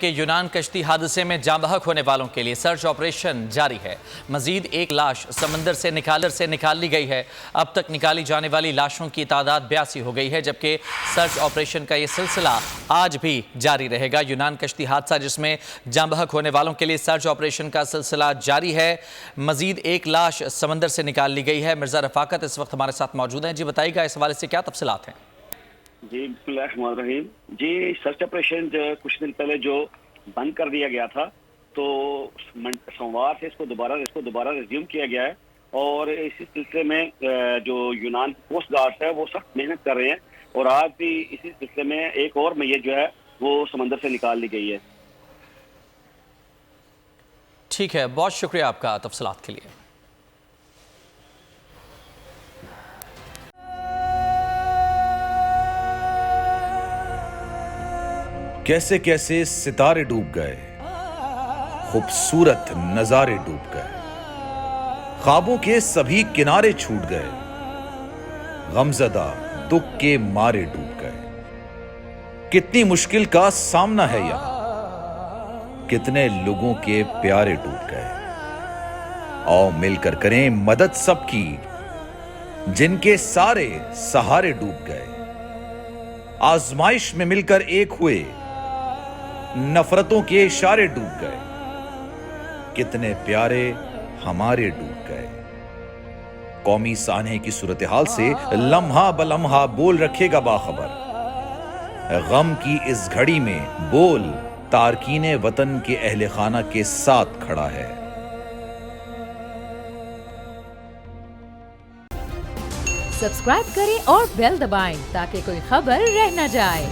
کہ یونان کشتی حادثے میں جاں بحق ہونے والوں کے لیے سرچ آپریشن جاری ہے۔ مزید ایک لاش سمندر سے نکال لی گئی ہے۔ اب تک نکالی جانے والی لاشوں کی تعداد 82 ہو گئی ہے، جبکہ سرچ آپریشن کا یہ سلسلہ آج بھی جاری رہے گا۔ یونان کشتی حادثہ جس میں جاں بحق ہونے والوں کے لیے سرچ آپریشن کا سلسلہ جاری ہے۔ مزید ایک لاش سمندر سے نکال لی گئی ہے۔ مرزا رفاقت اس وقت ہمارے ساتھ موجود ہیں۔ جی بتائیے گا اس حوالے سے کیا تفصیلات ہیں؟ جی بسم اللہ الرحمن الرحیم۔ جی سرچ آپریشن کچھ دن پہلے جو بند کر دیا گیا تھا، تو سوموار سے اس کو دوبارہ ریزیوم کیا گیا ہے، اور اسی سلسلے میں جو یونان کوسٹ گارڈ ہے وہ سخت محنت کر رہے ہیں، اور آج بھی اسی سلسلے میں ایک اور میت جو ہے وہ سمندر سے نکال لی گئی ہے۔ ٹھیک ہے، بہت شکریہ آپ کا تفصیلات کے لیے۔ کیسے کیسے ستارے ڈوب گئے، خوبصورت نظارے ڈوب گئے، خوابوں کے سبھی کنارے چھوٹ گئے، غمزدہ دکھ کے مارے ڈوب گئے۔ کتنی مشکل کا سامنا ہے یہاں، کتنے لوگوں کے پیارے ڈوب گئے۔ آؤ مل کر کریں مدد سب کی، جن کے سارے سہارے ڈوب گئے۔ آزمائش میں مل کر ایک ہوئے، نفرتوں کے اشارے ڈوب گئے، کتنے پیارے ہمارے ڈوب گئے۔ قومی سانحے کی صورتحال سے لمحہ بلمحہ بول رکھے گا باخبر، غم کی اس گھڑی میں بول تارکین وطن کے اہل خانہ کے ساتھ کھڑا ہے۔ سبسکرائب کریں اور بیل دبائیں تاکہ کوئی خبر رہ نہ جائے۔